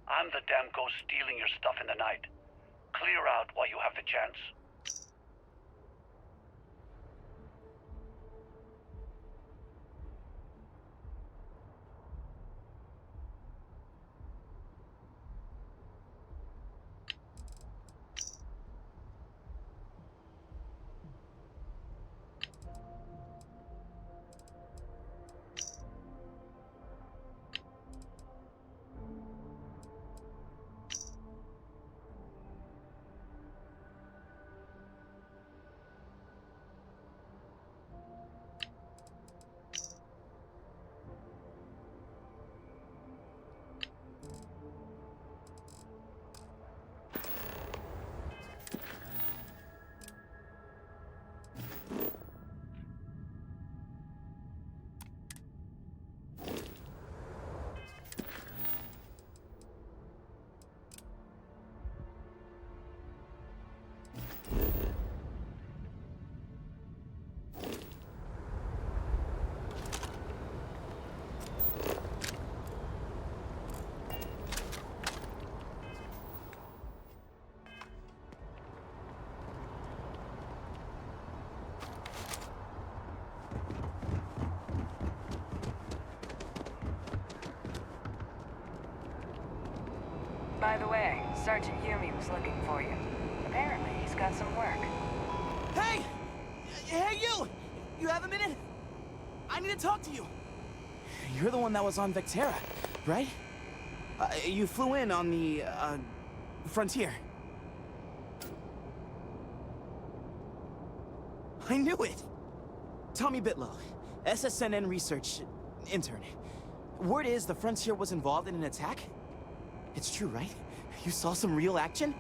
I'm the damn ghost stealing your stuff in the night. Clear out while you have the chance. By the way, Sergeant Yumi was looking for you. Apparently, he's got some work. Hey! Hey, you! You have a minute? I need to talk to you. You're the one that was on 𝗕𝗘𝗜𝗓, right? You flew in on the, frontier. I knew it! 𝗕𝗢𝗵𝗵𝗏, SSNN research intern. Word is the frontier was involved in an attack? It's true, right? You saw some real action?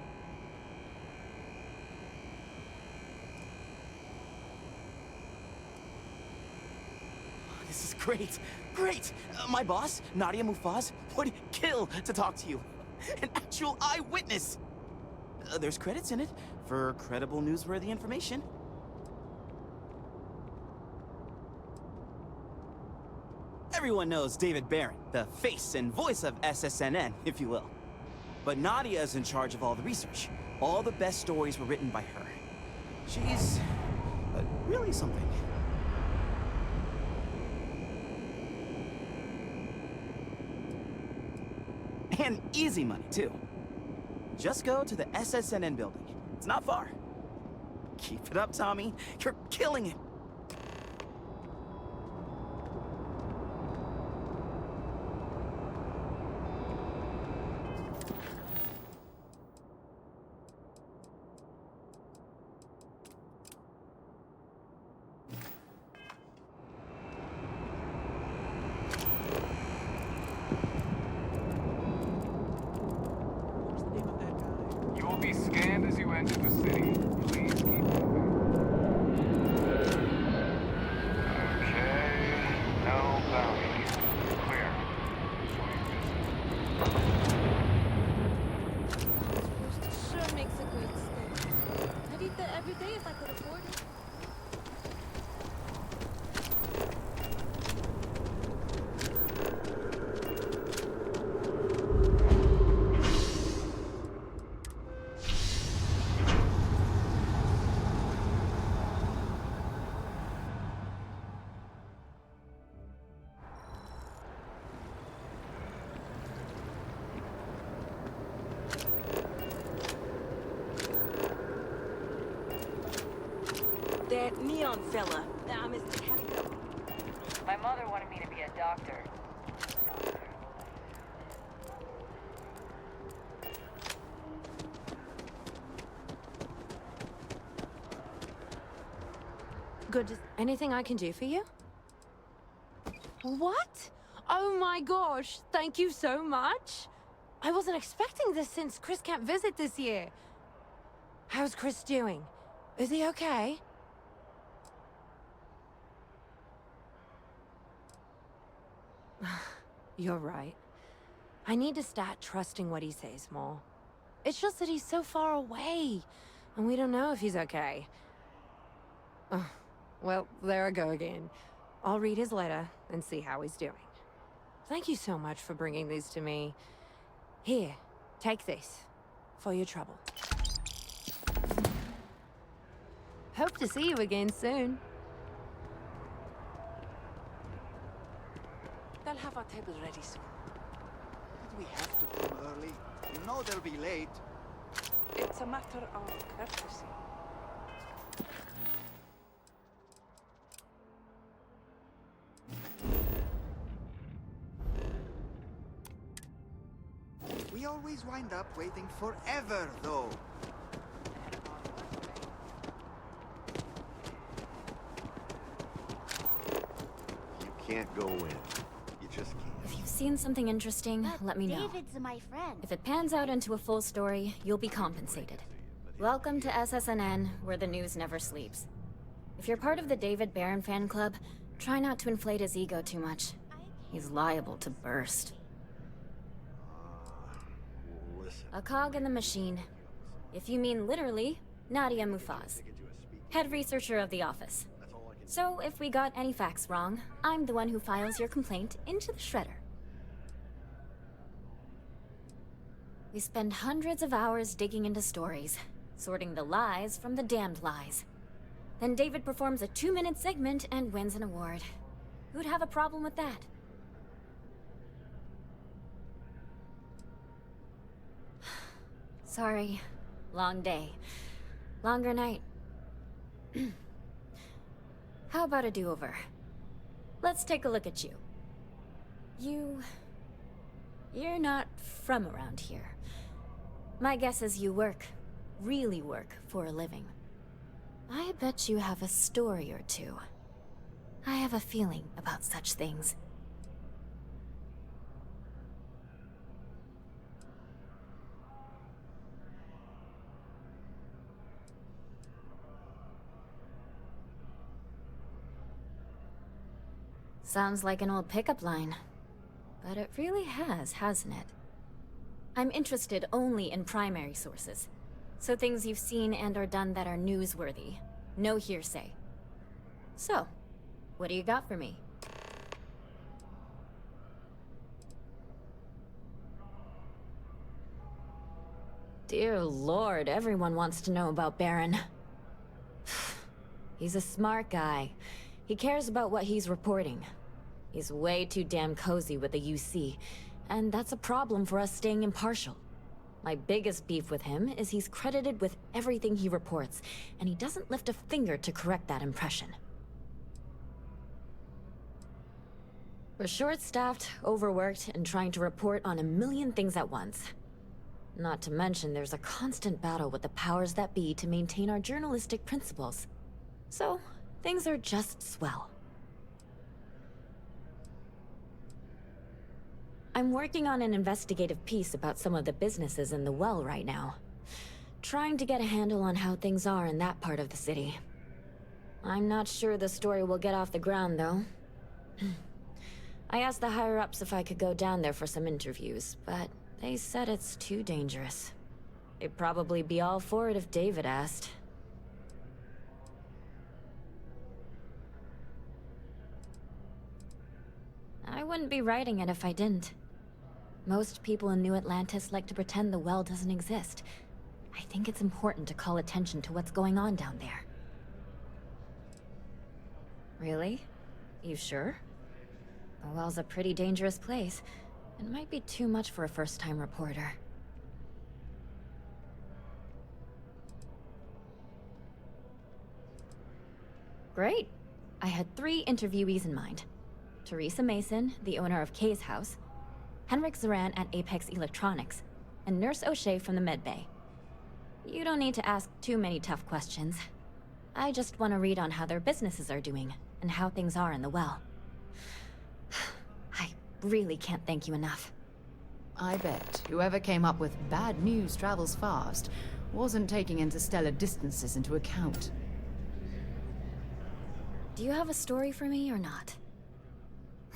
This is great. Great! My boss, 𝗕𝗓𝗵𝗏𝗧, would kill to talk to you. An actual eyewitness! There's credits in it for credible, newsworthy information. Everyone knows David Barron, the face and voice of SSNN, if you will. But Nadia is in charge of all the research. All the best stories were written by her. She's really something. And easy money, too. Just go to the SSNN building. It's not far. Keep it up, Tommy. You're killing it. You will be scanned as you enter the city. Please keep moving. Okay, no bounty. Clear. Sure makes a great steak. I'd eat that every day if I could afford it. That neon fella. Mr. Calico. My mother wanted me to be a doctor. Good. Is anything I can do for you? What? Oh my gosh, thank you so much. I wasn't expecting this since Chris can't visit this year. How's Chris doing? Is he okay? You're right. I need to start trusting what he says more. It's just that he's so far away, and we don't know if he's okay. Well, there I go again. I'll read his letter and see how he's doing. Thank you so much for bringing these to me. Here, take this. For your trouble. Hope to see you again soon. They'll have our table ready soon. Did we have to come early? You know they'll be late. It's a matter of courtesy. We always wind up waiting forever, though. You can't go in. You just can't. If you've seen something interesting, let me know. David's my friend. If it pans out into a full story, you'll be compensated. Welcome to SSNN, where the news never sleeps. If you're part of the David Barron fan club, try not to inflate his ego too much. He's liable to burst. Listen. A cog in the machine. If you mean literally, 𝗕𝗓𝗦𝗡𝗏, head researcher of the office. So if we got any facts wrong, I'm the one who files your complaint into the shredder. We spend hundreds of hours digging into stories, sorting the lies from the damned lies. Then David performs a 2-minute segment and wins an award. Who'd have a problem with that? Sorry. Long day. Longer night. How about a do-over? Let's take a look at you. You're not from around here. My guess is you work, really work, for a living. I bet you have a story or two. I have a feeling about such things. Sounds like an old pickup line. But it really has, hasn't it? I'm interested only in primary sources. So things you've seen and or done that are newsworthy. No hearsay. So, what do you got for me? Dear Lord, everyone wants to know about Barron. He's a smart guy. He cares about what he's reporting. He's way too damn cozy with the UC, and that's a problem for us staying impartial. My biggest beef with him is he's credited with everything he reports, and he doesn't lift a finger to correct that impression. We're short-staffed, overworked, and trying to report on a million things at once. Not to mention there's a constant battle with the powers that be to maintain our journalistic principles. So, things are just swell. I'm working on an investigative piece about some of the businesses in the well right now. Trying to get a handle on how things are in that part of the city. I'm not sure the story will get off the ground, though. I asked the higher-ups if I could go down there for some interviews, but they said it's too dangerous. They'd probably be all for it if David asked. I wouldn't be writing it if I didn't. Most people in New Atlantis like to pretend the well doesn't exist. I think it's important to call attention to what's going on down there. Really? You sure? The well's a pretty dangerous place. It might be too much for a first-time reporter. Great. I had 3 interviewees in mind. Teresa Mason, the owner of Kay's house, Henrik Zoran at Apex Electronics, and Nurse O'Shea from the Medbay. You don't need to ask too many tough questions. I just want to read on how their businesses are doing, and how things are in the well. I really can't thank you enough. I bet whoever came up with bad news travels fast wasn't taking interstellar distances into account. Do you have a story for me or not?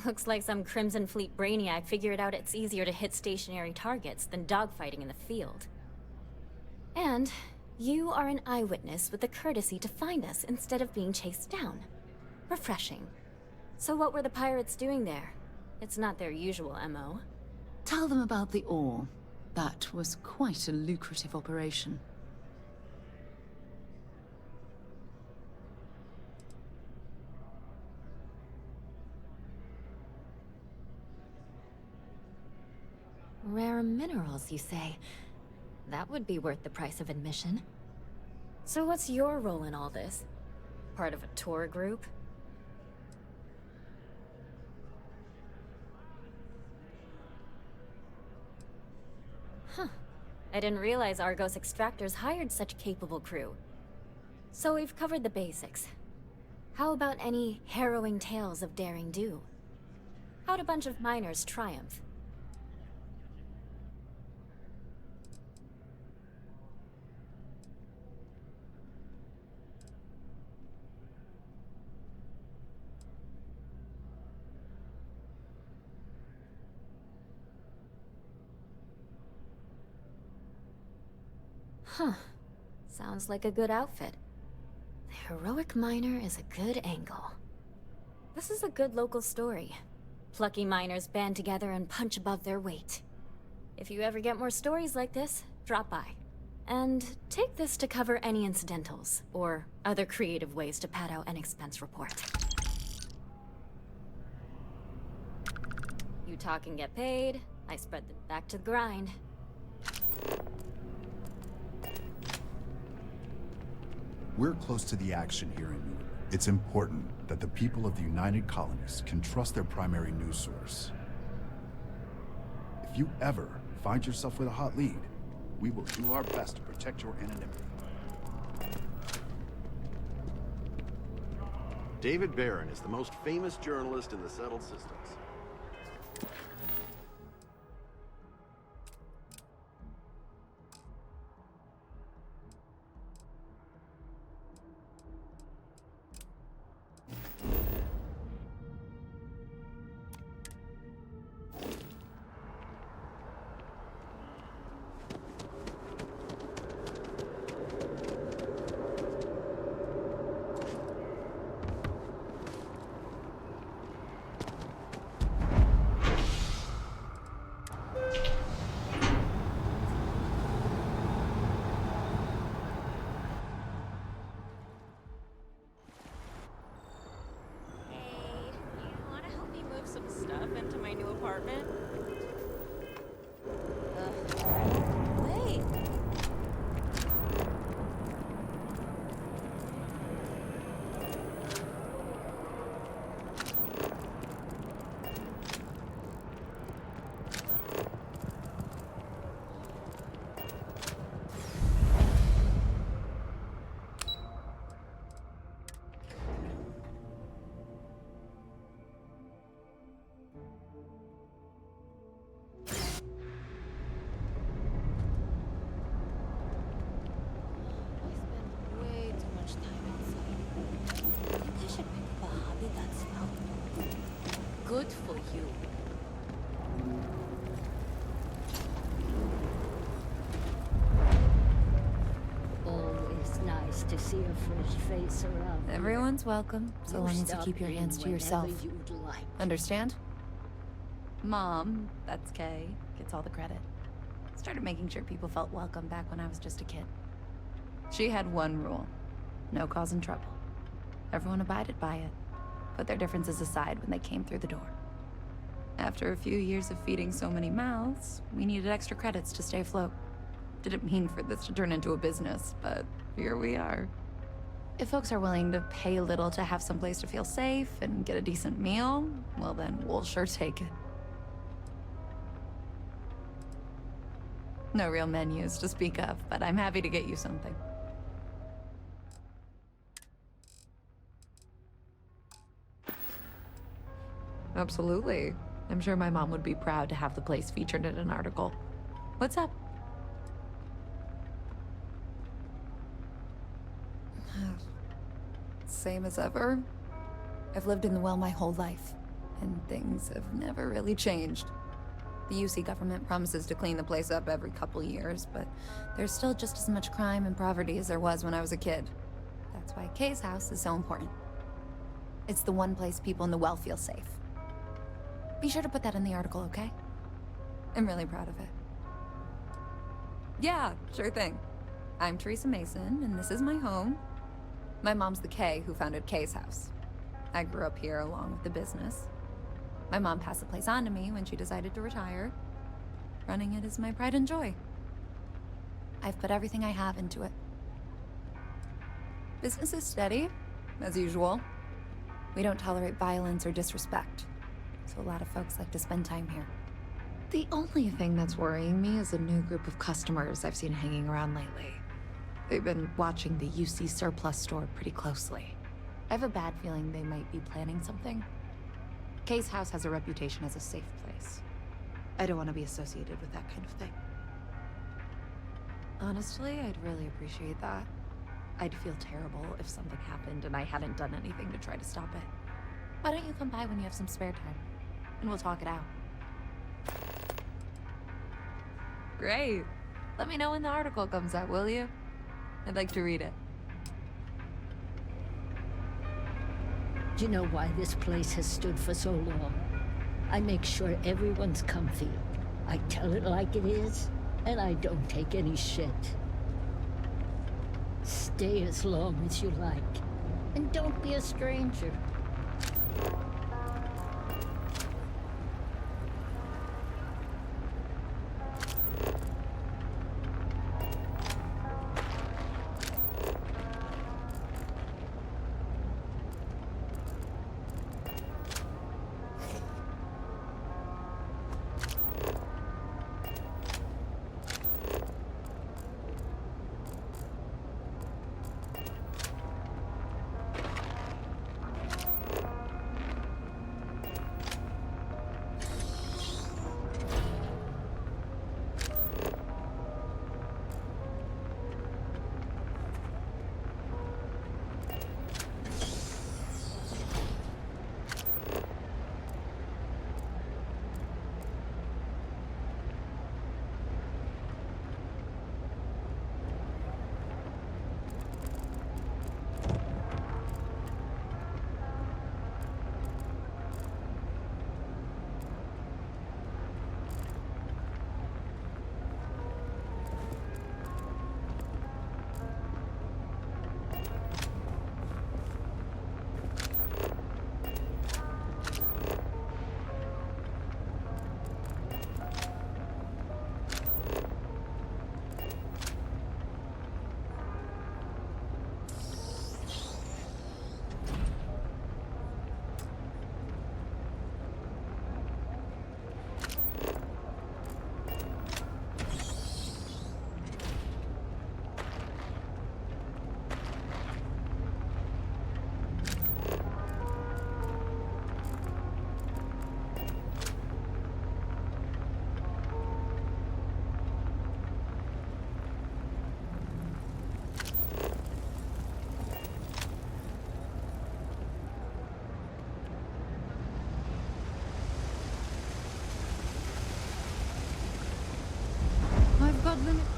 Looks like some Crimson Fleet brainiac figured out it's easier to hit stationary targets than dogfighting in the field. And you are an eyewitness with the courtesy to find us instead of being chased down. Refreshing. So what were the pirates doing there? It's not their usual MO. Tell them about the ore. That was quite a lucrative operation. Rare minerals, you say? That would be worth the price of admission. So what's your role in all this? Part of a tour group? Huh. I didn't realize Argos Extractors hired such capable crew. So we've covered the basics. How about any harrowing tales of daring do? How'd a bunch of miners triumph? Huh. Sounds like a good outfit. The heroic miner is a good angle. This is a good local story. Plucky miners band together and punch above their weight. If you ever get more stories like this, drop by. And take this to cover any incidentals, or other creative ways to pad out an expense report. You talk and get paid, I spread them back to the grind. We're close to the action here in Newton. It's important that the people of the United Colonies can trust their primary news source. If you ever find yourself with a hot lead, we will do our best to protect your anonymity. David Barron is the most famous journalist in the settled systems. Good for you. Always nice to see a fresh face around. Everyone's welcome, so long as you keep your hands to yourself. Understand? Mom, that's Kay, gets all the credit. Started making sure people felt welcome back when I was just a kid. She had one rule: no causing trouble. Everyone abided by it. Put their differences aside when they came through the door. After a few years of feeding so many mouths, we needed extra credits to stay afloat. Didn't mean for this to turn into a business, but here we are. If folks are willing to pay a little to have someplace to feel safe and get a decent meal, well then, we'll sure take it. No real menus to speak of, but I'm happy to get you something. Absolutely. I'm sure my mom would be proud to have the place featured in an article. What's up? Same as ever. I've lived in the well my whole life, and things have never really changed. The UC government promises to clean the place up every couple years, but there's still just as much crime and poverty as there was when I was a kid. That's why Kay's house is so important. It's the one place people in the well feel safe. Be sure to put that in the article, okay? I'm really proud of it. Yeah, sure thing. I'm Theresa Mason, and this is my home. My mom's the Kay who founded Kay's house. I grew up here along with the business. My mom passed the place on to me when she decided to retire. Running it is my pride and joy. I've put everything I have into it. Business is steady, as usual. We don't tolerate violence or disrespect, so a lot of folks like to spend time here. The only thing that's worrying me is a new group of customers I've seen hanging around lately. They've been watching the UC Surplus store pretty closely. I have a bad feeling they might be planning something. Kay's house has a reputation as a safe place. I don't want to be associated with that kind of thing. Honestly, I'd really appreciate that. I'd feel terrible if something happened and I hadn't done anything to try to stop it. Why don't you come by when you have some spare time? And we'll talk it out. Great. Let me know when the article comes out, will you? I'd like to read it. Do you know why this place has stood for so long? I make sure everyone's comfy. I tell it like it is, and I don't take any shit. Stay as long as you like, and don't be a stranger.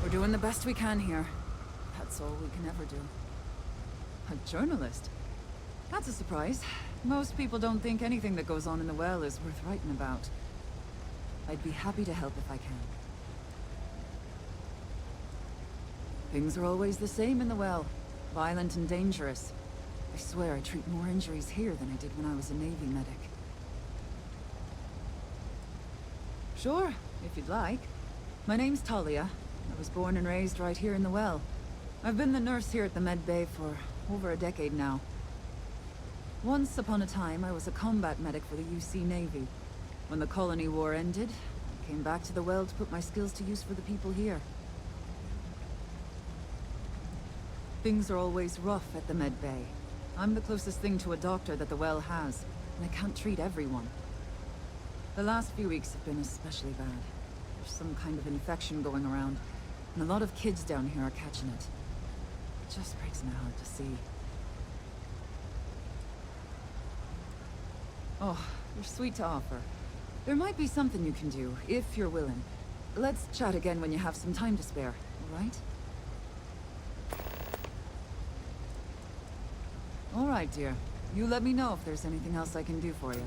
We're doing the best we can here. That's all we can ever do. A journalist? That's a surprise. Most people don't think anything that goes on in the well is worth writing about. I'd be happy to help if I can. Things are always the same in the well. Violent and dangerous. I swear I treat more injuries here than I did when I was a Navy medic. Sure, if you'd like. My name's 𝗕𝗓𝗓𝗏. I was born and raised right here in the well. I've been the nurse here at the med bay for over a decade now. Once upon a time, I was a combat medic for the UC Navy. When the colony war ended, I came back to the well to put my skills to use for the people here. Things are always rough at the med bay. I'm the closest thing to a doctor that the well has, and I can't treat everyone. The last few weeks have been especially bad. There's some kind of infection going around, and a lot of kids down here are catching it. It just breaks my heart to see. Oh, you're sweet to offer. There might be something you can do, if you're willing. Let's chat again when you have some time to spare, all right? All right, dear. You let me know if there's anything else I can do for you.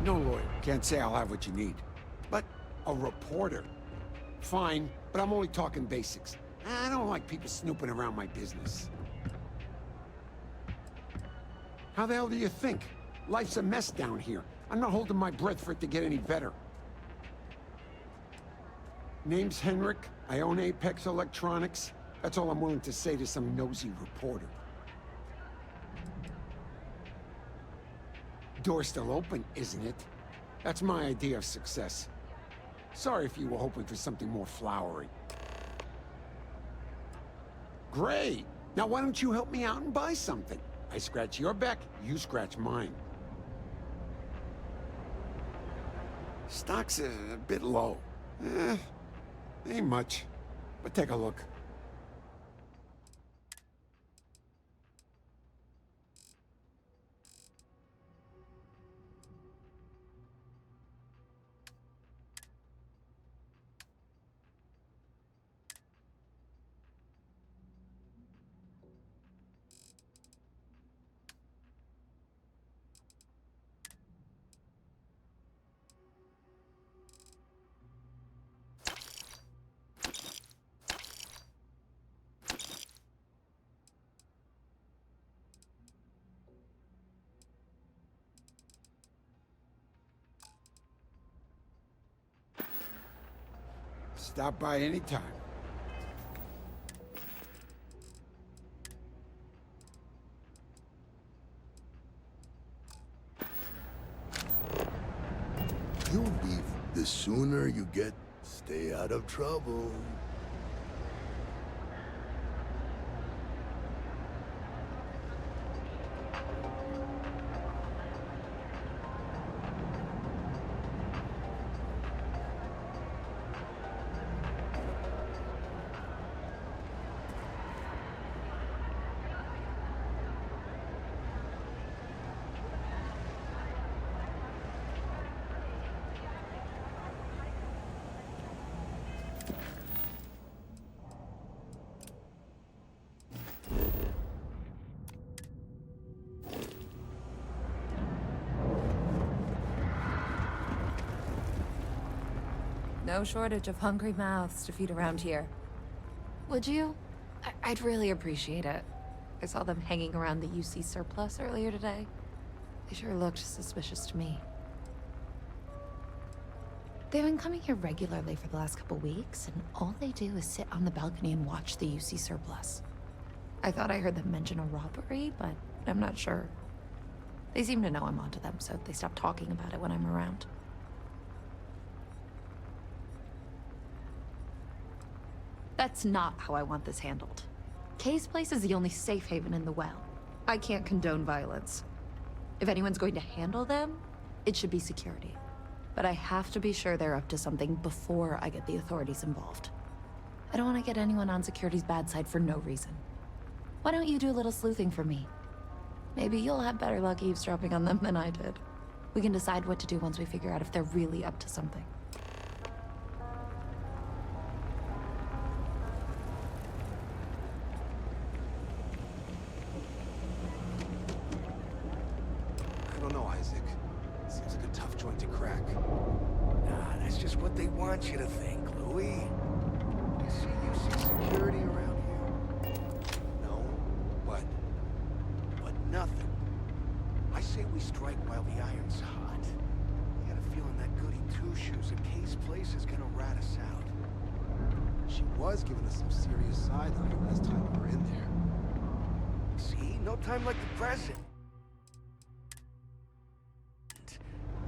No lawyer. Can't say I'll have what you need. But a reporter. Fine, but I'm only talking basics. I don't like people snooping around my business. How the hell do you think? Life's a mess down here. I'm not holding my breath for it to get any better. Name's Henrik. I own Apex Electronics. That's all I'm willing to say to some nosy reporter. Door's still open, isn't it? That's my idea of success. Sorry if you were hoping for something more flowery. Great! Now why don't you help me out and buy something? I scratch your back, you scratch mine. Stock's a bit low. Ain't much, but take a look. Stop by anytime. You beef, the sooner you get, stay out of trouble. No shortage of hungry mouths to feed around here. Would you? I'd really appreciate it. I saw them hanging around the UC surplus earlier today. They sure looked suspicious to me. They've been coming here regularly for the last couple weeks, and all they do is sit on the balcony and watch the UC surplus. I thought I heard them mention a robbery, but I'm not sure. They seem to know I'm onto them, so they stop talking about it when I'm around. That's not how I want this handled. Kay's place is the only safe haven in the well. I can't condone violence. If anyone's going to handle them, it should be security. But I have to be sure they're up to something before I get the authorities involved. I don't want to get anyone on security's bad side for no reason. Why don't you do a little sleuthing for me? Maybe you'll have better luck eavesdropping on them than I did. We can decide what to do once we figure out if they're really up to something. what they want you to think, Louis. You see security around here? No. What? But nothing. I say we strike while the iron's hot. I got a feeling that goody two-shoes at Kay's place is gonna rat us out. She was giving us some serious side-eye last time we were in there. See? No time like the present.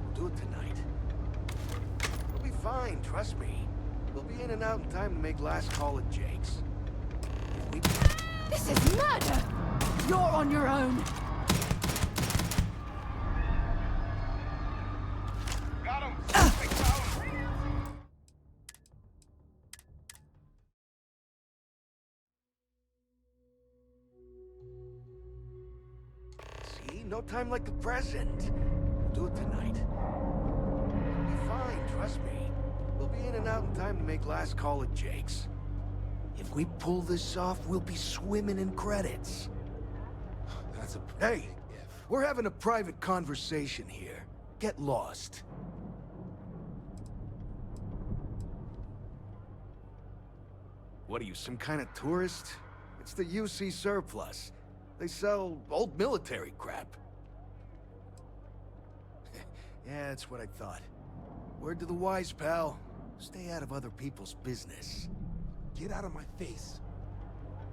We'll do it tonight. We'll be fine, trust me. We'll be in and out in time to make last call at Jake's. This is murder! You're on your own! Got him! See? No time like the present. We'll do it tonight. We'll be fine, trust me. We'll be in and out in time to make last call at Jake's. If we pull this off, we'll be swimming in credits. That's a Hey, we're having a private conversation here. Get lost. What are you, some kind of tourist? It's the UC surplus. They sell old military crap. Yeah, that's what I thought. Word to the wise, pal. Stay out of other people's business. Get out of my face.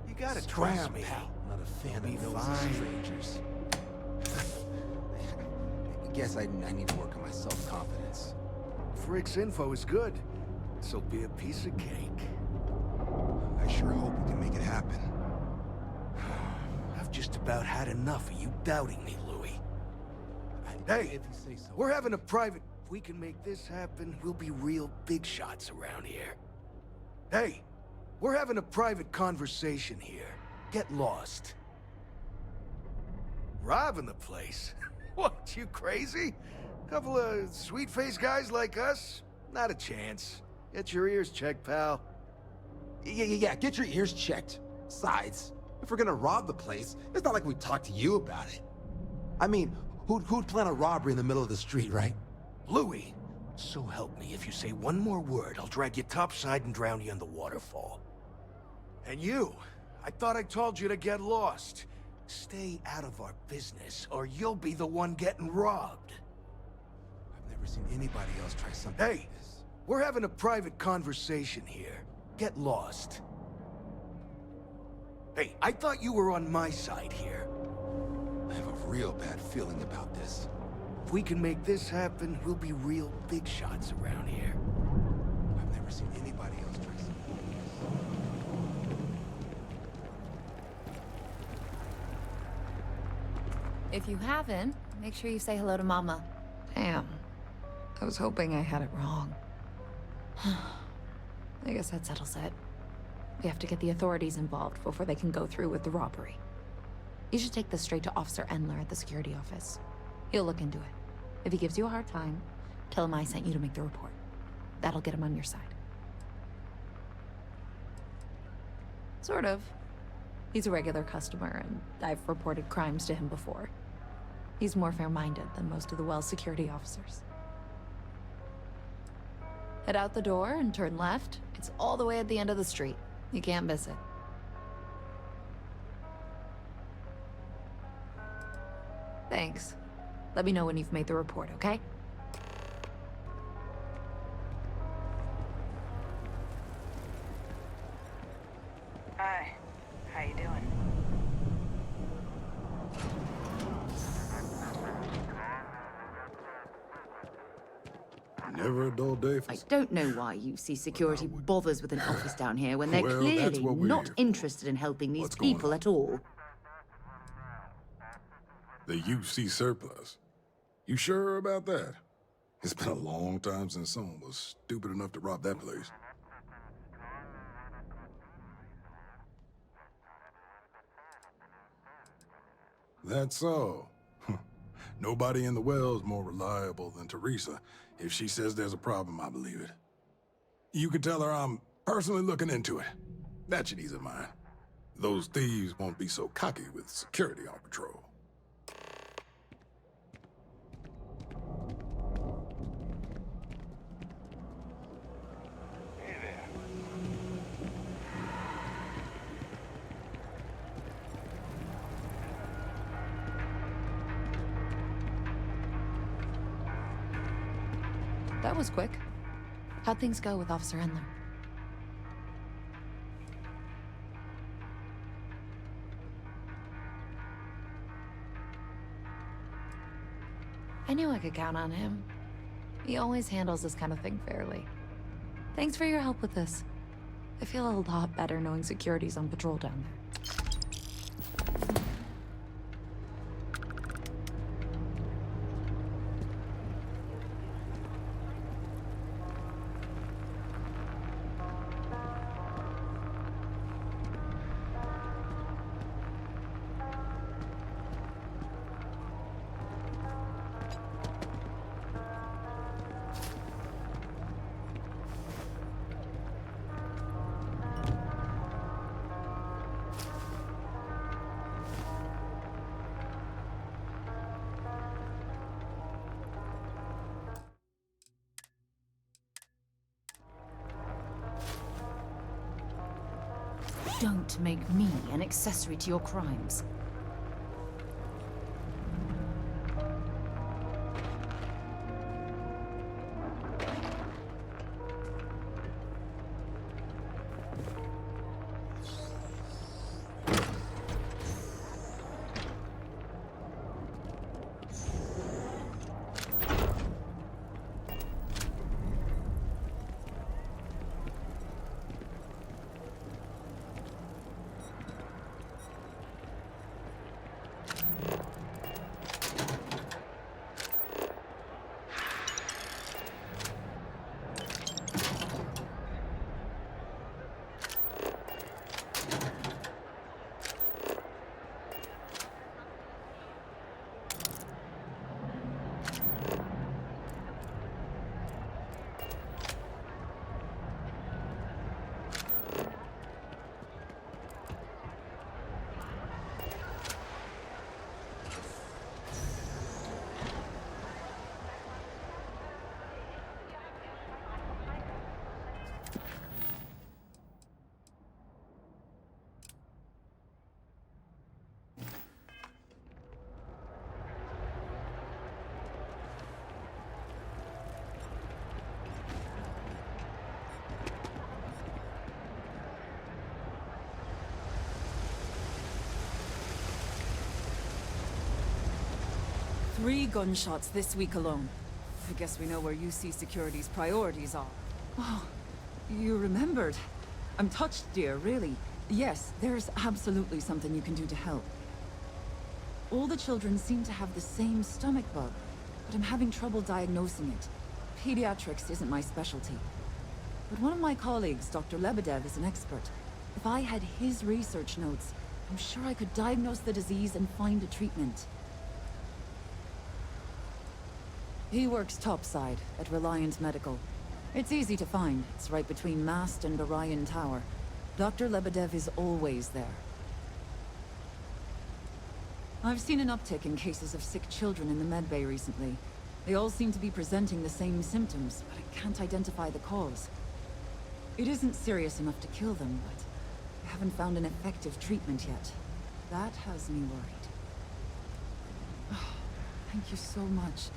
You gotta Scram, trust me. pal. Not a fan You'll of be nosy fine. strangers. I guess I need to work on my self-confidence. Frick's info is good. This'll be a piece of cake. I sure hope we can make it happen. I've just about had enough of you doubting me, Louis. Hey, if you say so. we're having a private... If we can make this happen, we'll be real big shots around here. Hey, we're having a private conversation here. Get lost. Robbing the place? What, you crazy? Couple of sweet-faced guys like us? Not a chance. Get your ears checked, pal. Yeah, get your ears checked. Besides, if we're gonna rob the place, it's not like we talked to you about it. I mean, who'd plan a robbery in the middle of the street, right? Louis, so help me, if you say one more word, I'll drag you topside and drown you in the waterfall. And you, I thought I told you to get lost. Stay out of our business, or you'll be the one getting robbed. I've never seen anybody else try something Hey, like this. we're having a private conversation here. Get lost. Hey, I thought you were on my side here. I have a real bad feeling about this. If we can make this happen, we'll be real big shots around here. I've never seen anybody else try something like this. If you haven't, make sure you say hello to Mama. Damn. I was hoping I had it wrong. I guess that settles it. We have to get the authorities involved before they can go through with the robbery. You should take this straight to Officer Endler at the security office. He'll look into it. If he gives you a hard time, tell him I sent you to make the report. That'll get him on your side. Sort of. He's a regular customer, and I've reported crimes to him before. He's more fair-minded than most of the Well's security officers. Head out the door and turn left. It's all the way at the end of the street. You can't miss it. Thanks. Let me know when you've made the report, okay? Hi. How you doing? Never a dull day for... I don't know why UC Security bothers with an office down here when they're Well, that's clearly what we're not here interested in helping these What's going people on? at all. The UC surplus. You sure about that? It's been a long time since someone was stupid enough to rob that place. That's all. Nobody in the well's more reliable than Teresa. If she says there's a problem, I believe it. You can tell her I'm personally looking into it. That should ease her mind. Those thieves won't be so cocky with security on patrol. That was quick. How'd things go with Officer Endler? I knew I could count on him. He always handles this kind of thing fairly. Thanks for your help with this. I feel a lot better knowing security's on patrol down there. Don't make me an accessory to your crimes. Three gunshots this week alone. I guess we know where UC Security's priorities are. Oh, you remembered. I'm touched, dear, really. Yes, there's absolutely something you can do to help. All the children seem to have the same stomach bug, but I'm having trouble diagnosing it. Pediatrics isn't my specialty. But one of my colleagues, Dr. 𝗕𝗫𝗘𝗑, is an expert. If I had his research notes, I'm sure I could diagnose the disease and find a treatment. He works topside at Reliant Medical. It's easy to find. It's right between Mast and Orion Tower. Dr. 𝗕𝗫𝗘𝗑 is always there. I've seen an uptick in cases of sick children in the medbay recently. They all seem to be presenting the same symptoms, but I can't identify the cause. It isn't serious enough to kill them, but I haven't found an effective treatment yet. That has me worried. Oh, thank you so much.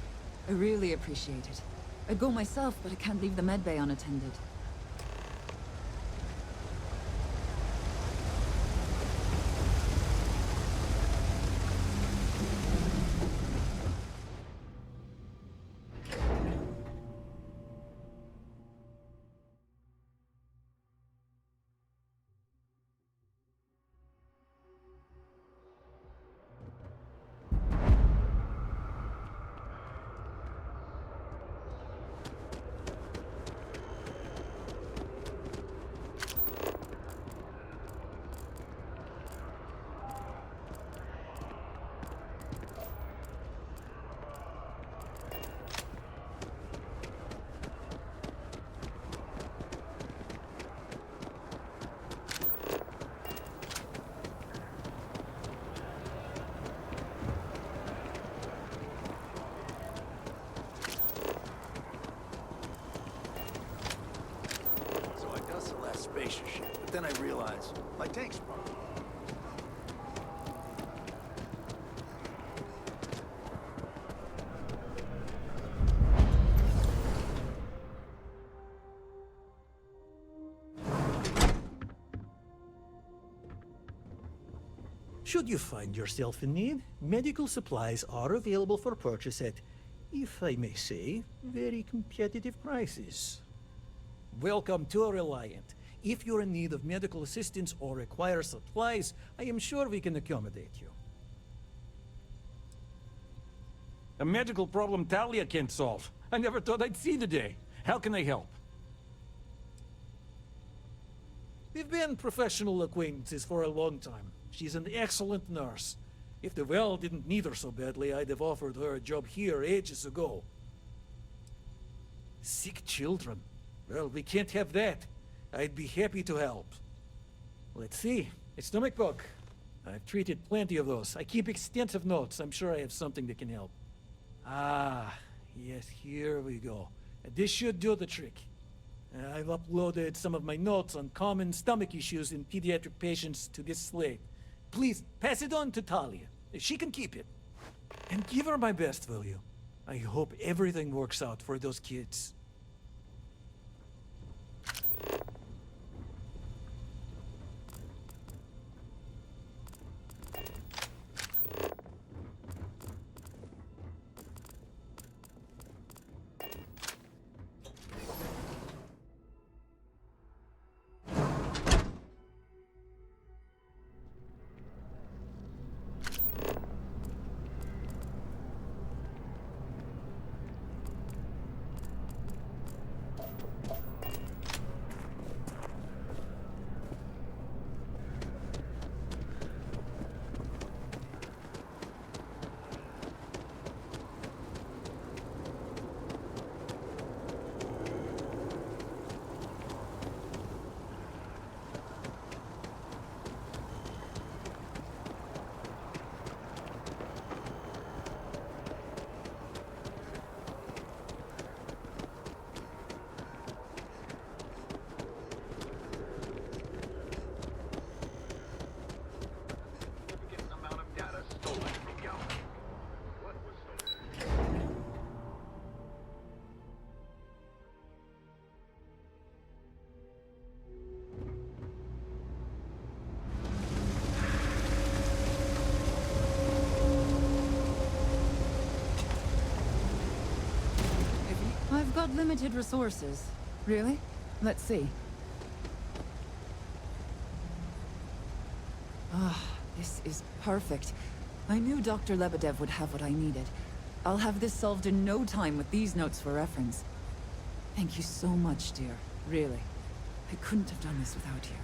I really appreciate it. I'd go myself, but I can't leave the medbay unattended. Spacious ship, but then I realized my tank's broken. Should you find yourself in need, medical supplies are available for purchase at, if I may say, very competitive prices. Welcome to Reliant. If you're in need of medical assistance or require supplies, I am sure we can accommodate you. A medical problem 𝗕𝗓𝗏 can't solve. I never thought I'd see the day. How can I help? We've been professional acquaintances for a long time. She's an excellent nurse. If the well didn't need her so badly, I'd have offered her a job here ages ago. Sick children. Well, we can't have that. I'd be happy to help. Let's see. A stomach bug. I've treated plenty of those. I keep extensive notes. I'm sure I have something that can help. Ah, yes, here we go. This should do the trick. I've uploaded some of my notes on common stomach issues in pediatric patients to this slate. Please, pass it on to 𝗕𝗓𝗏. She can keep it. And give her my best, will you? I hope everything works out for those kids. I've got limited resources. Really? Let's see. Ah, this is perfect. I knew Dr. 𝗕𝗏𝗏 would have what I needed. I'll have this solved in no time with these notes for reference. Thank you so much, dear. Really. I couldn't have done this without you.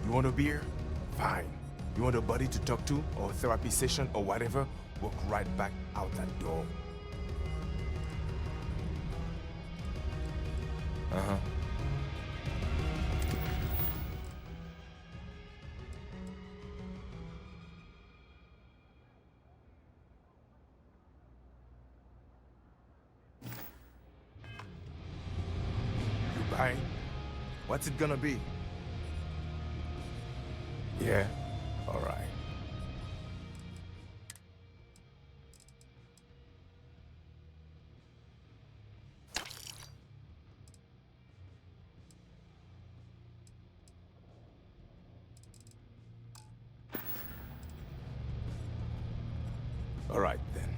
You want a beer? Fine. You want a buddy to talk to, or a therapy session, or whatever? Walk right back out that door. Uh-huh. You buying? What's it gonna be? Yeah, all right. All right, then.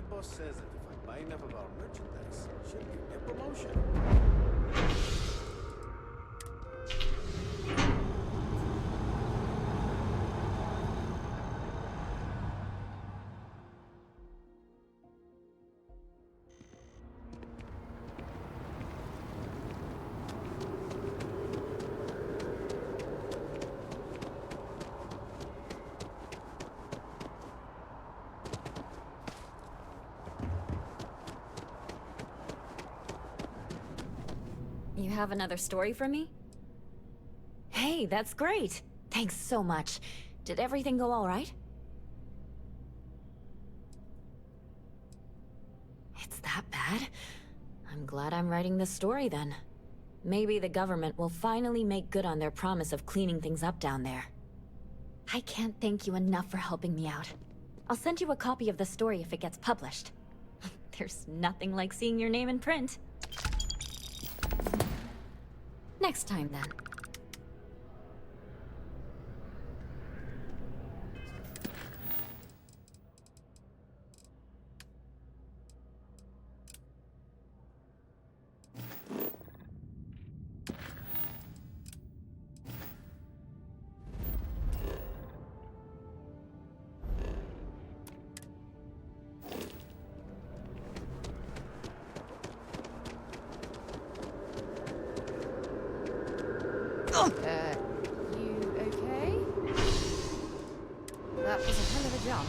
My boss says that if I buy enough of our merchandise, she'll give me a promotion. You have another story for me? Hey, that's great! Thanks so much. Did everything go all right? It's that bad? I'm glad I'm writing this story then. Maybe the government will finally make good on their promise of cleaning things up down there. I can't thank you enough for helping me out. I'll send you a copy of the story if it gets published. There's nothing like seeing your name in print. Next time, then. You okay? That was a hell of a jump.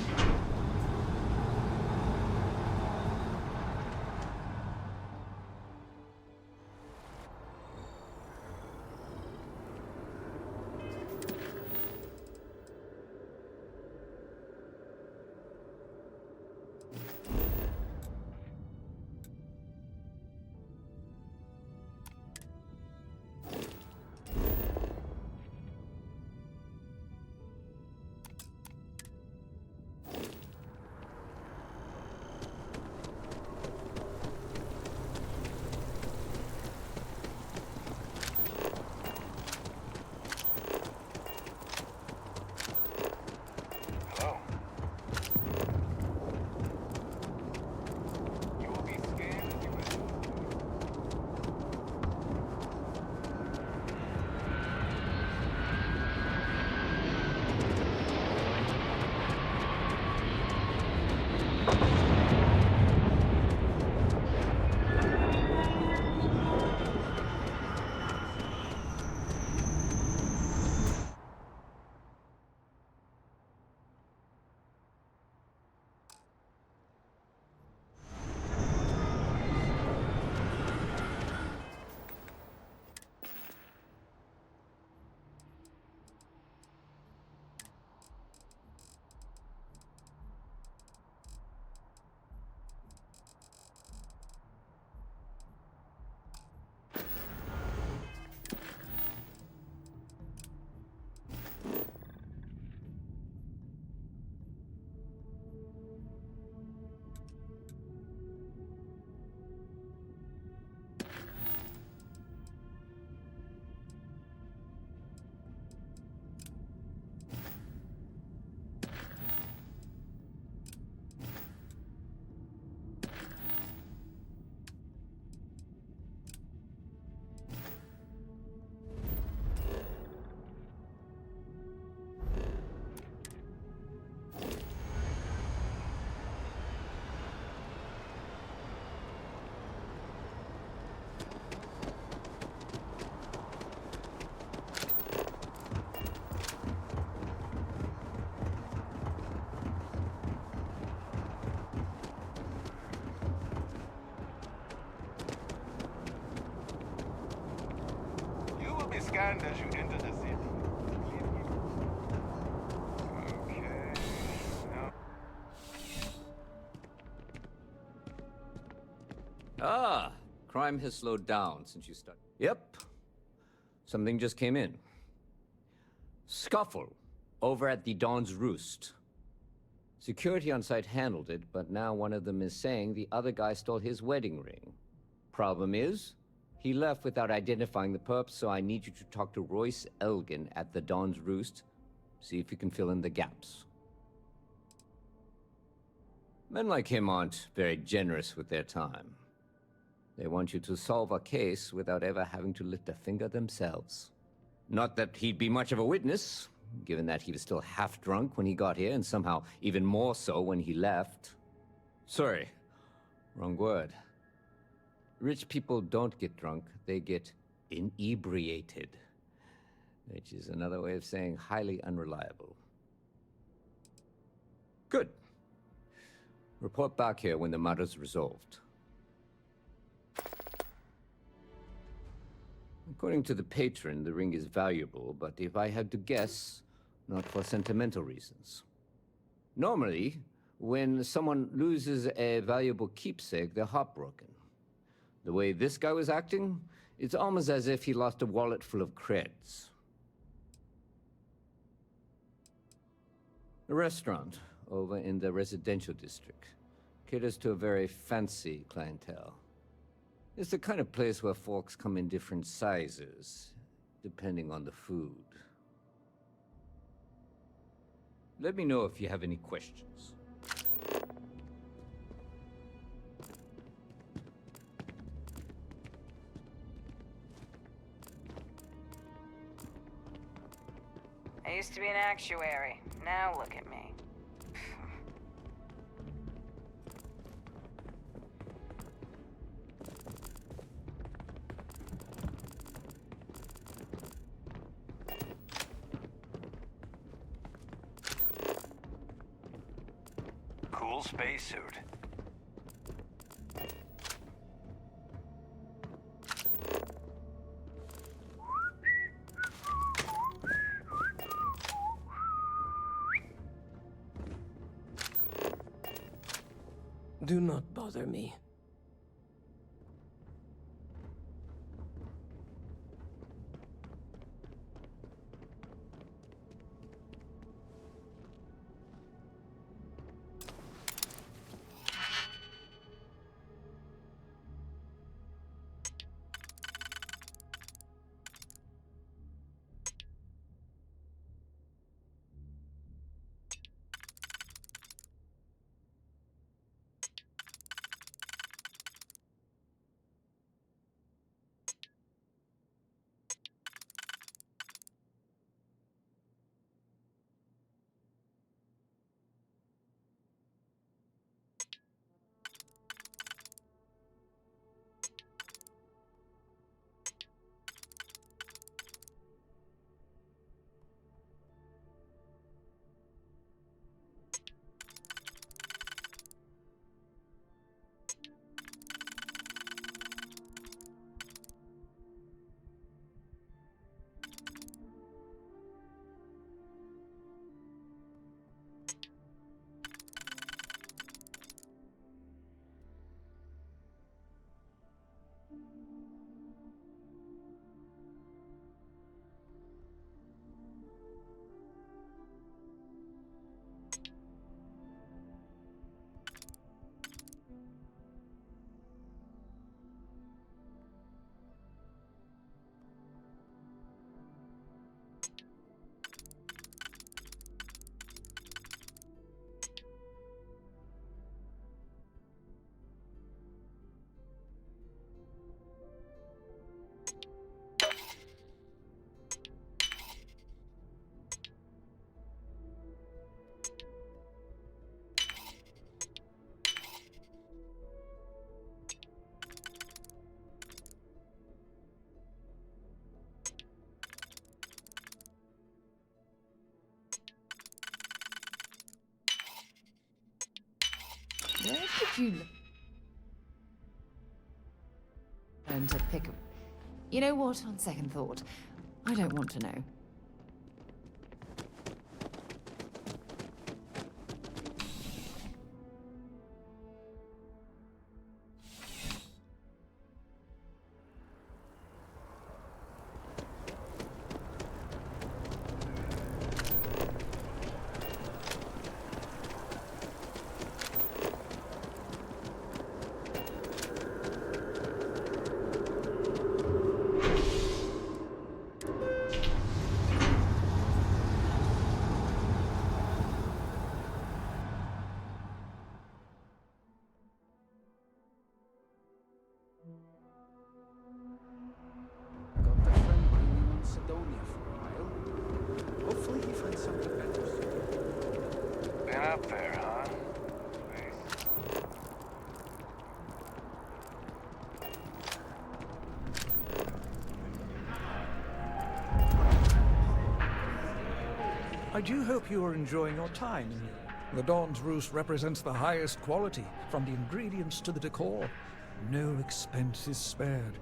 Scanned as you enter the city. Okay. No. Ah, crime has slowed down since you started. Yep. Something just came in. Scuffle over at the Dawn's Roost. Security on site handled it, but now one of them is saying the other guy stole his wedding ring. Problem is, he left without identifying the perp, so I need you to talk to Royce Elgin at the Dawn's Roost. See if you can fill in the gaps. Men like him aren't very generous with their time. They want you to solve a case without ever having to lift a finger themselves. Not that he'd be much of a witness, given that he was still half drunk when he got here, and somehow even more so when he left. Sorry, wrong word. Rich people don't get drunk, they get inebriated, which is another way of saying highly unreliable. Good. Report back here when the matter's resolved. According to the patron, the ring is valuable, but if I had to guess, not for sentimental reasons. Normally, when someone loses a valuable keepsake, they're heartbroken. The way this guy was acting, it's almost as if he lost a wallet full of creds. A restaurant over in the residential district caters to a very fancy clientele. It's the kind of place where forks come in different sizes, depending on the food. Let me know if you have any questions. I used to be an actuary. Now look at me. Cool spacesuit. Do not bother me. Where did you learn to pick a... You know what, on second thought, I don't want to know. out there, huh? I do hope you are enjoying your time in here. The Dawn's Roost represents the highest quality, from the ingredients to the decor. No expense is spared.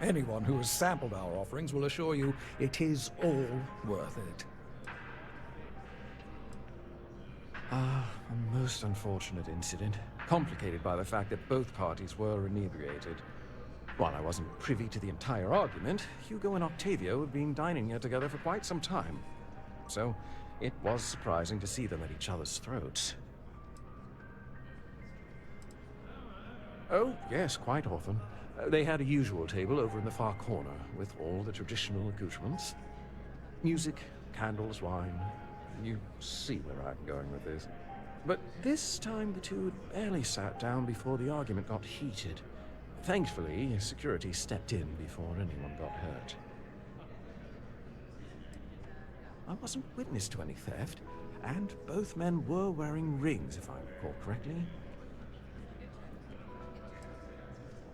Anyone who has sampled our offerings will assure you it is all worth it. A most unfortunate incident, complicated by the fact that both parties were inebriated. While I wasn't privy to the entire argument, Hugo and Octavio had been dining here together for quite some time. So, it was surprising to see them at each other's throats. Oh, yes, quite often. They had a usual table over in the far corner, with all the traditional accoutrements. Music, candles, wine. You see where I'm going with this. But this time the two had barely sat down before the argument got heated. Thankfully, security stepped in before anyone got hurt. I wasn't witness to any theft, and both men were wearing rings, if I recall correctly.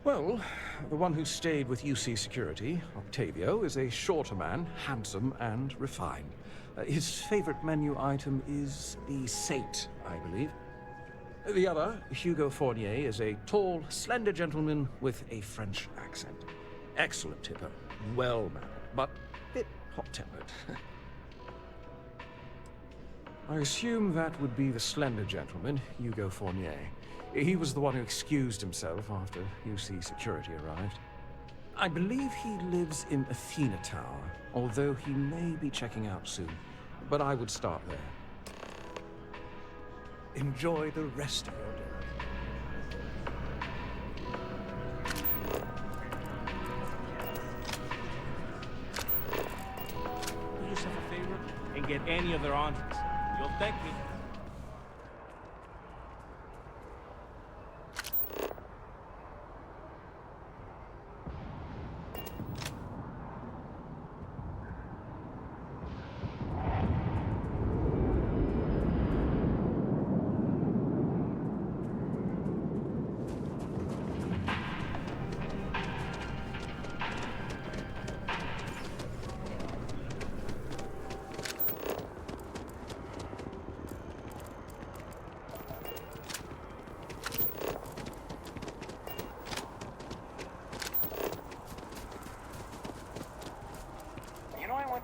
Well, the one who stayed with UC Security, Octavio, is a shorter man, handsome and refined. His favorite menu item is the Saint, I believe. The other, Hugo Fournier, is a tall, slender gentleman with a French accent. Excellent tipper, well-mannered, but a bit hot-tempered. I assume that would be the slender gentleman, Hugo Fournier. He was the one who excused himself after UC Security arrived. I believe he lives in Athena Tower, although he may be checking out soon. But I would start there. Enjoy the rest of your day. Do yourself a favor and get any of their entrees. You'll thank me.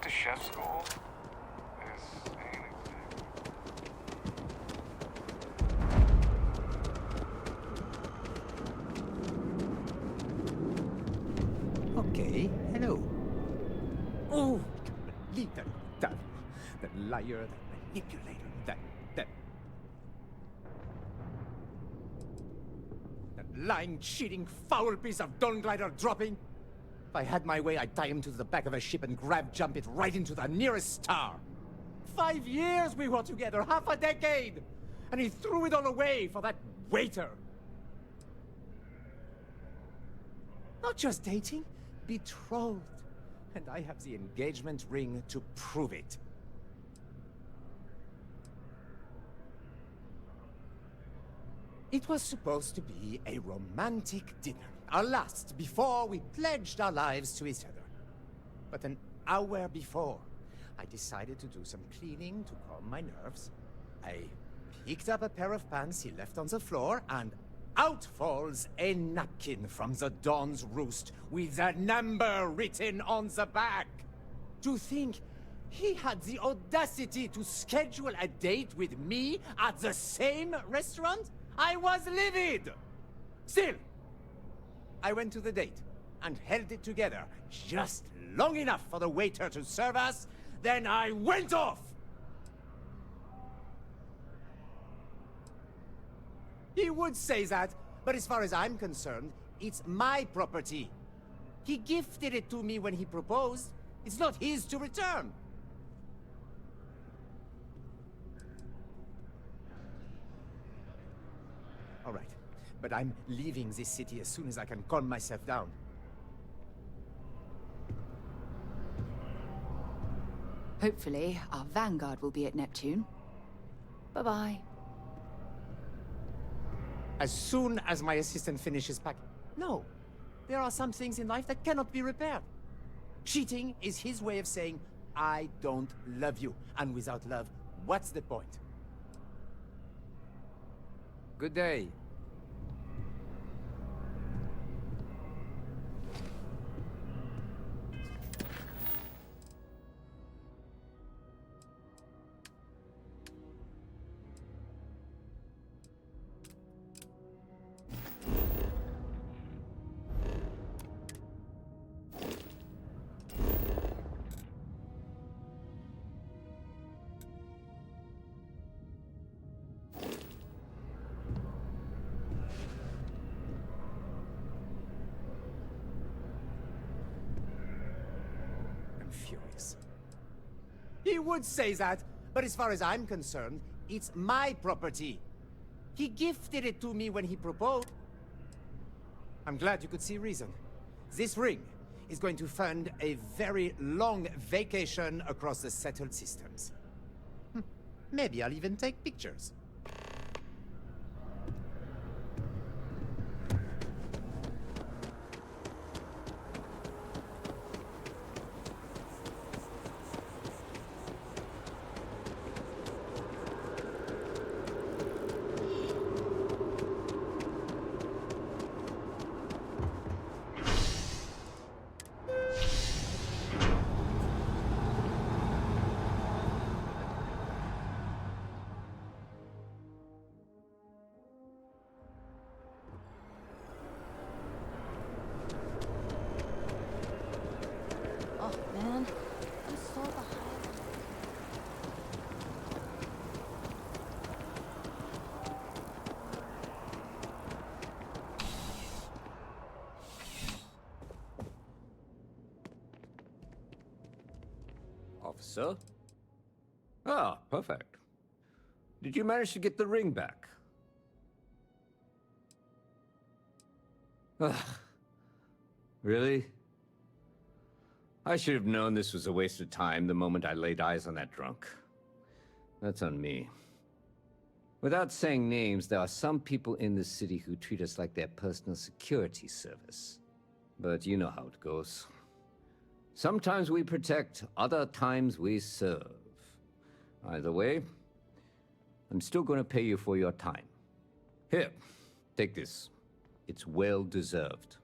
To chef school. Okay, hello. Oh, leave that liar, that manipulator, that lying, cheating, foul piece of Dawn Glider dropping. If I had my way, I'd tie him to the back of a ship and jump it right into the nearest star. 5 years we were together, half a decade! And he threw it all away for that waiter. Not just dating, betrothed. And I have the engagement ring to prove it. It was supposed to be a romantic dinner. Our last, before we pledged our lives to each other. But an hour before, I decided to do some cleaning to calm my nerves. I picked up a pair of pants he left on the floor, and out falls a napkin from the Dawn's Roost with a number written on the back. To think he had the audacity to schedule a date with me at the same restaurant? I was livid! Still, I went to the date and held it together just long enough for the waiter to serve us, then I went off! He would say that, but as far as I'm concerned, it's my property. He gifted it to me when he proposed. It's not his to return. All right. But I'm leaving this city as soon as I can calm myself down. Hopefully, our vanguard will be at Neptune. Bye-bye. As soon as my assistant finishes packing. No, there are some things in life that cannot be repaired. Cheating is his way of saying, I don't love you. And without love, what's the point? Good day. Furious. He would say that, but as far as I'm concerned, it's my property. He gifted it to me when he proposed. I'm glad you could see reason. This ring is going to fund a very long vacation across the settled systems. Maybe I'll even take pictures. Oh, man. I'm so behind. Officer? Ah, perfect. Did you manage to get the ring back? Ugh. Really? I should have known this was a waste of time the moment I laid eyes on that drunk. That's on me. Without saying names, there are some people in this city who treat us like their personal security service. But you know how it goes. Sometimes we protect, other times we serve. Either way, I'm still going to pay you for your time. Here, take this. It's well deserved.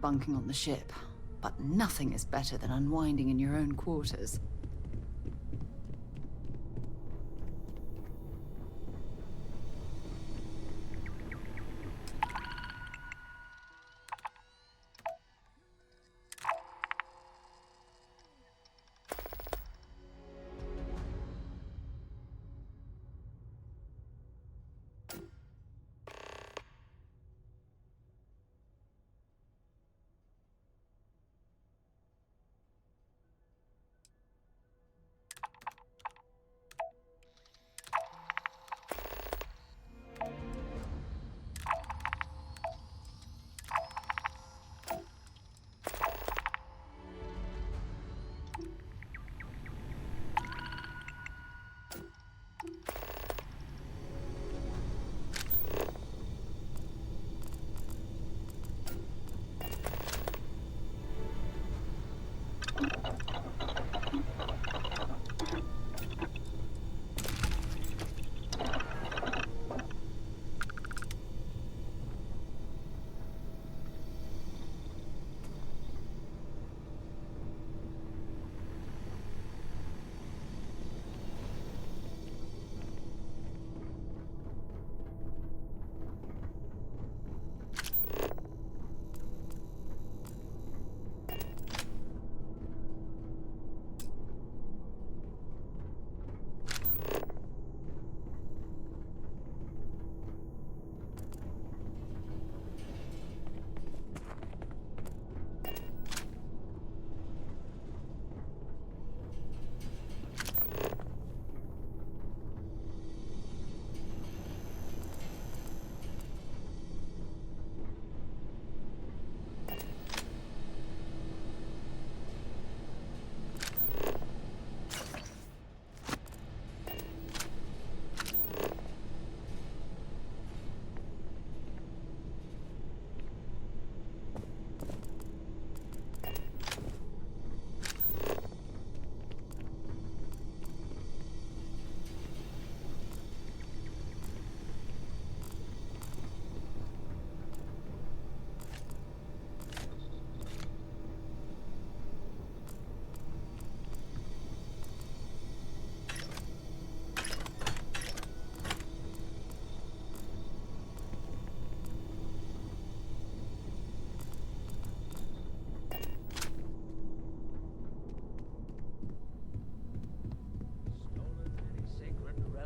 bunking on the ship, but nothing is better than unwinding in your own quarters.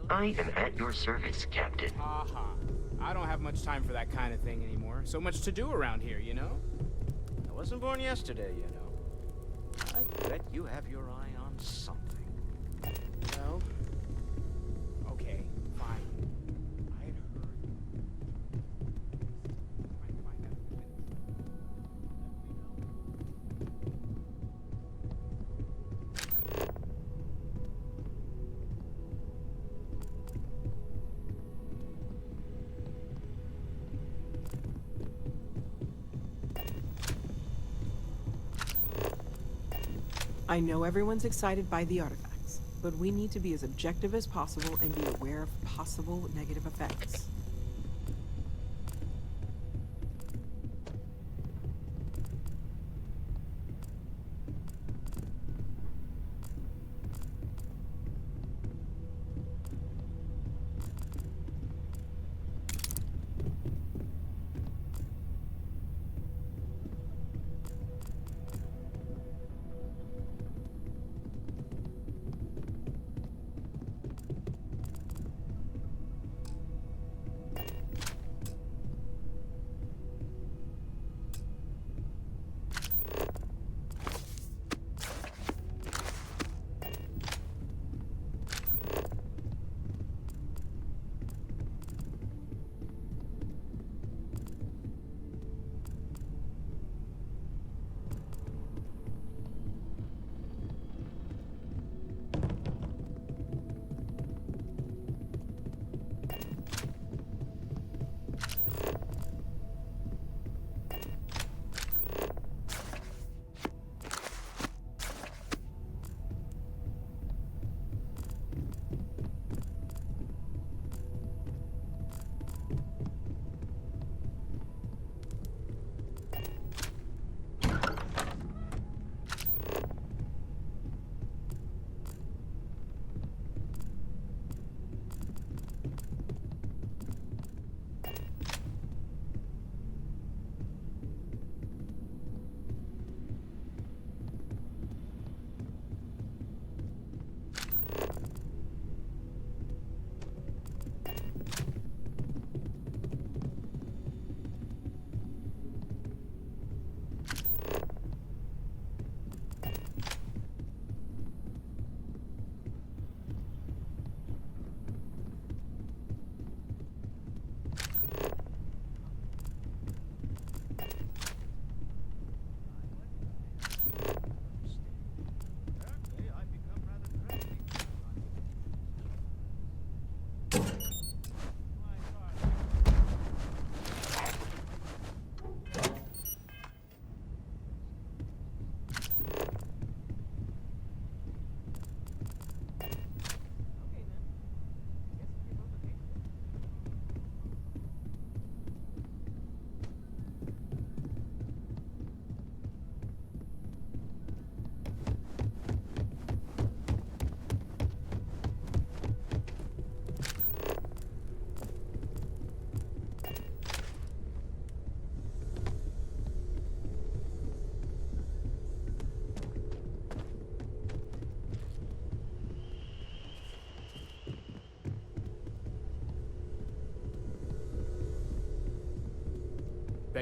I am at your service, Captain. Aha. I don't have much time for that kind of thing anymore. So much to do around here, you know? I wasn't born yesterday, you know. I bet you have your eye on something. Well, okay, fine. I had heard. Trying to find out who did I know everyone's excited by the artifacts, but we need to be as objective as possible and be aware of possible negative effects.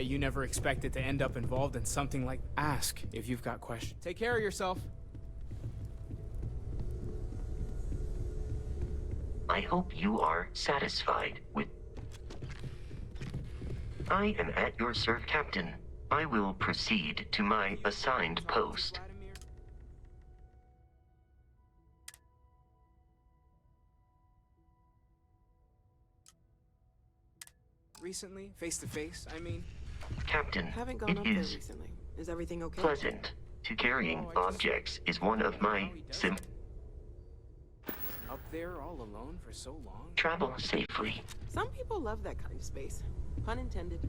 Bet you never expected to end up involved in something like... Ask if you've got questions. Take care of yourself. I hope you are satisfied with... I am at your serve, Captain. I will proceed to my assigned post. Recently? Face to face, I mean? Captain, Haven't gone up it there is recently. Is everything okay? pleasant. To carrying objects is one of my Up there all alone for so long? Travel safely. Some people love that kind of space. Pun intended.